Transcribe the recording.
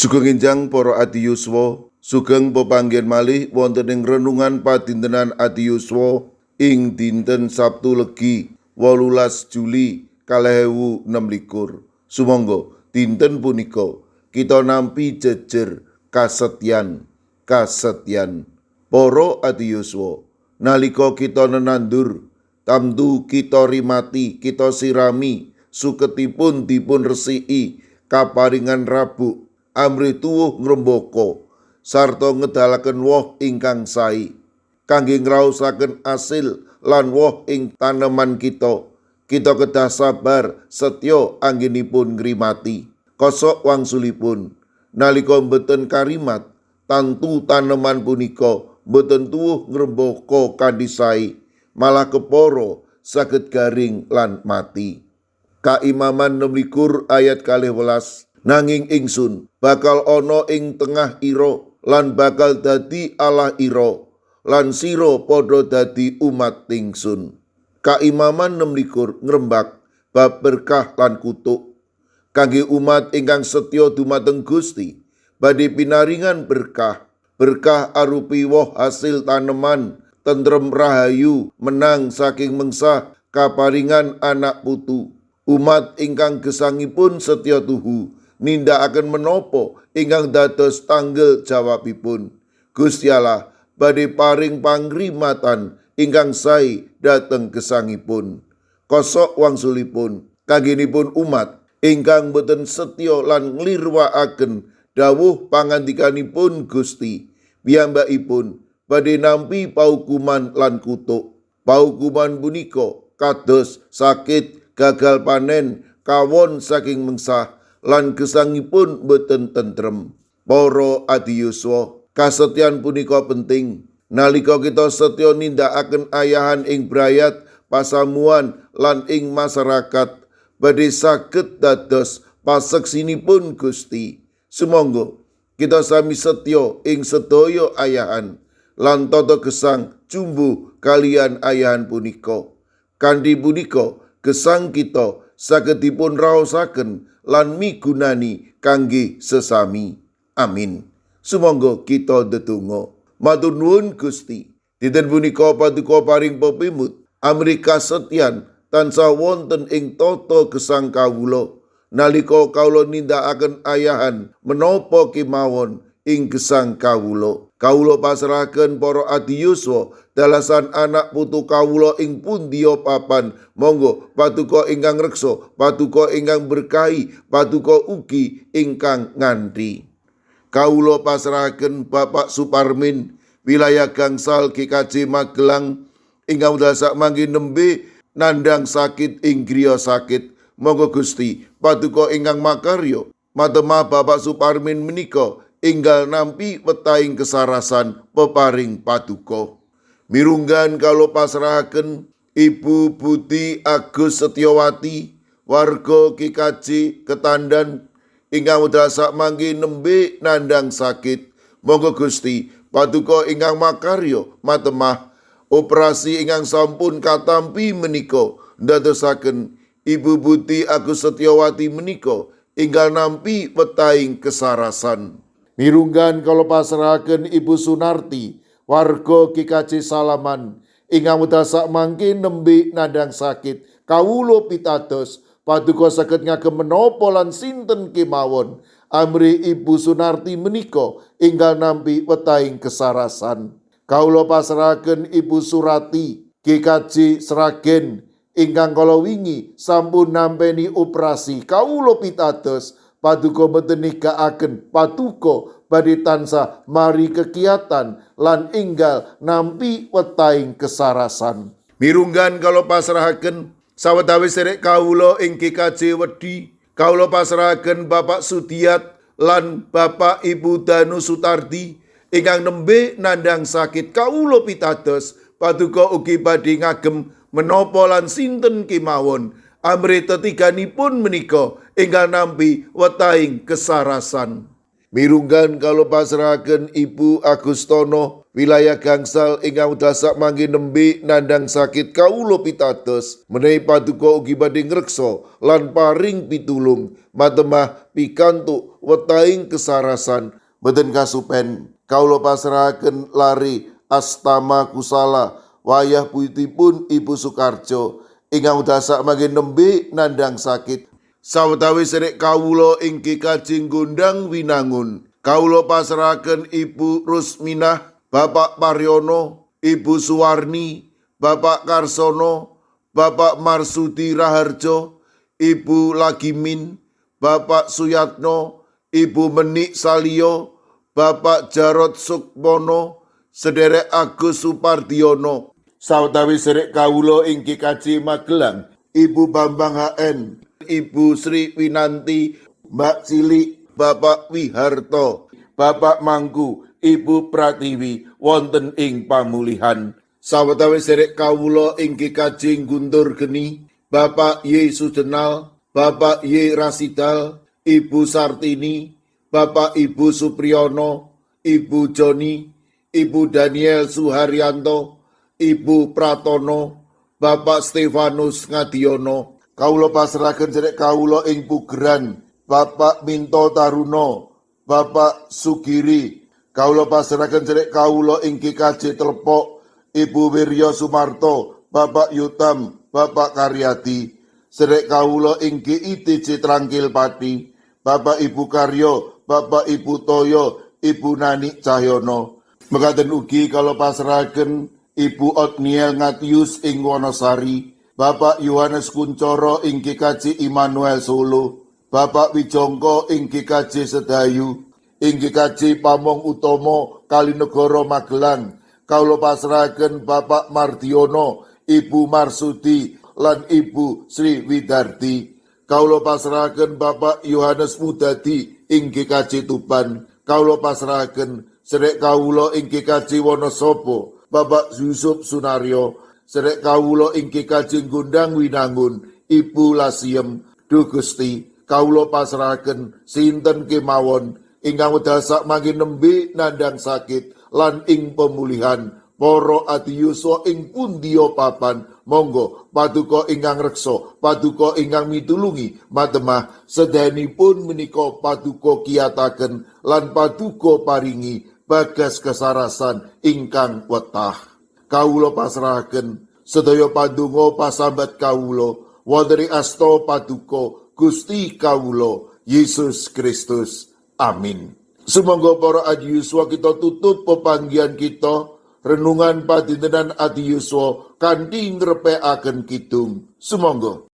Sugeng enjang para adiyuswa, sugeng pepanggihan malih wonten ing renungan padintenan adiyuswa ing dinten Sabtu Legi 18 Juli 2026. Sumangga dinten punika kita nampi jejer kasetyan. Para adiyuswa, nalika kita nenandur, tamtu kita rimati, kita sirami, suketipun dipun resiki kaparingan rabuk, amrih tuwuh ngrembaka sarta ngedalaken woh ingkang sae kangge ngraosaken asil lan woh ing taneman kita kedah sabar setya anggenipun ngrimati. Kosok wangsulipun nalika mboten karimat, tantu taneman punika mboten tuwuh ngrembaka kanthi sae, malah kepara saged garing lan mati. Kaimaman 26 ayat 12. Nanging ingsun bakal ana ing tengah ira lan bakal dadi Allah ira lan sira padha dadi umat ingsun. Kaimaman 26 ngrembak bab berkah lan kutuk. Kangge umat ingkang setya dumateng Gusti badhe pinaringan berkah. Berkah arupi woh hasil taneman, tentrem rahayu, menang saking mengsah, kaparingan anak putu. Umat ingkang gesangipun setya tuhu nindakaken menapa ingkang dados tanggel jawabipun. Gusti Allah badhe paring pangrimatan ingkang sae dhateng gesangipun. Kosok wangsulipun kanggenipun umat ingkang boten setya lan nglirwakaken dawuh pangandikanipun Gusti, piyambakipun badhe nampi paukuman lan kutuk. Paukuman punika kados sakit, gagal panen, kawon saking mengsah, lan gesangipun boten tentrem. Para adiyuswa, kasetyan punika penting. Nalika kita setya nindakaken ayahan ing brayat, pasamuan lan ing masyarakat, badhe saged dados paseksinipun Gusti. Sumangga kita sami setya ing sedaya ayahan lan tata gesang jumbuh kalian ayahan punika. Kanthi punika gesang kita saged dipun raosaken lan migunani kangge sesami. Amin. Sumangga kita ndedonga. Matur nuwun Gusti, dinten punika paduka paring pepimut amrih kasetyan tansah wonten ing tata gesang kawula nalika kawula nindakaken ayahan menapa kemawon ing gesang kawula. Kawula pasrahaken para adiyuswa dalasan anak putu kawula ing pundiya papan. Monggo paduka ingkang reksa, paduka ingkang berkahi, paduka ugi ingkang nganti. Kawula pasrahaken Bapak Suparmin, wilayah gangsal GKJ Magelang, ingkang dasak mangke nembe nandhang sakit ing griya sakit. Monggo Gusti paduka ingkang makarya matemah Bapak Suparmin menika inggal nampi wetahing kesarasan peparing paduka. Mirunggan kalo pasrahaken Ibu Budi Agus Setyawati, warga GKJ Ketandan, ingkang dasak mangke nembe nandhang sakit. Monggo Gusti paduka ingkang makarya matemah operasi ingkang sampun katampi menika ndadosaken Ibu Budi Agus Setyawati menika inggal nampi wetahing kesarasan. Mirunggan kala pasrahaken Ibu Sunarti, warga GKJ Salaman, ingkang dasak mangke nembe nandhang sakit. Kawula pitados paduka saged ngagem menapa lan sinten kemawon amrih Ibu Sunarti menika inggal nampi wetahing kesarasan. Kawula pasrahaken Ibu Surati, GKJ Sragen, ingkang kala wingi sampun nampeni operasi. Kawula pitados paduka boten nigakaken paduka badhe tansah mari kekiatan lan enggal nampi wetahing kesarasan. Mirunggan kala pasrahaken sawetawis sedherek kawula ing GKJ Wedi, kawula pasrahaken Bapak Sudiat lan Bapak Ibu Danu Sutardi ingkang nembe nandhang sakit. Kawula pitados paduka ugi badhe ngagem menapa lan sinten kemawon amrih tetiganipun menika ingkang nampi wetahing kesarasan. Mirunggan kala pasrahaken Ibu Agustono, wilayah gangsal ingkang dasak mangke nembe nandhang sakit kawula pitados menawi paduka ugi badhe ngreksa lan paring pitulung matemah pikantuk wetahing kesarasan boten kasupen kawula pasrahaken lare astama kusala wayah putipun Ibu Sukarjo ingkang dasak mangke nembe nandhang sakit. Sawetawis sedherek kawula inggih kajeng gondang winangun kawula pasrahaken Ibu Rusminah, Bapak Paryono, Ibu Suwarni, Bapak Karsono, Bapak Marsudi Raharjo, Ibu Lagimin, Bapak Suyatno, Ibu Menik Salio, Bapak Jarod Sukmono, sedherek Agus Supardiono. Sawetawis sedherek kawula inggih kajeng Magelang, Ibu Bambang HN, Ibu Sri Winanti, Mbak Cilik, Bapak Wiharto, Bapak Mangku, Ibu Pratiwi wonten ing pamulihan. Sawetawis sedherek kawula inggih kajeng Guntur Geni, Bapak Y Sudenal, Bapak Y Rasidal, Ibu Sartini, Bapak Ibu Supriyono, Ibu Joni, Ibu Daniel Suharyanto, Ibu Pratono, Bapak Stefanus Ngadiono. Kawula pasrahaken sedherek kawula ing pugeran, Bapak Minto Taruno, Bapak Sugiri. Kawula pasrahaken sedherek kawula inggih kajeng Telepok, Ibu Wirya Sumarto, Bapak Yutam, Bapak Karyadi. Sedherek kawula inggih ITC Trangkil Pati, Bapak Ibu Karyo, Bapak Ibu Toyo, Ibu Nani Cahyono. Mekaten ugi kawula pasrahaken Ibu Otniel Ngatius ing Wonosari, Bapak Yohanes Kuncoro ing GKJ Immanuel Solo, Bapak Wijongko ing GKJ Sedayu, ing GKJ Pamong Utomo Kalinegoro Magelang. Kawula pasrahaken Bapak Mardiono, Ibu Marsudi lan Ibu Sri Widarti. Kawula pasrahaken Bapak Yohanes Mudadi ing GKJ Tuban. Kawula pasrahaken sedherek kawula ing GKJ Wonosobo, Bapak Yusuf Sunaryo. Sedherek kawula inggih kajeng Gondang Winangun, Ibu Lasiem. Duh Gusti, kawula pasrahaken sinten kemawon ingkang wedhasak mangke nembe nandhang sakit lan ing pemulihan. Para adiyuswa ing pundiya papan, monggo paduka ingkang reksa, paduka ingkang mitulungi matemah sedayanipun menika paduka kiyataken lan paduka paringi bagas kesarasan ingkang wetah. Kawula pasrahaken sedaya pandonga pasambat kawula wonten ing asta paduka Gusti kawula Yesus Kristus. Amin. Sumangga para adiyuswa kita tutup pepanggihan kita renungan padintenan adiyuswa kanthi ngrepekaken kidung. Sumangga.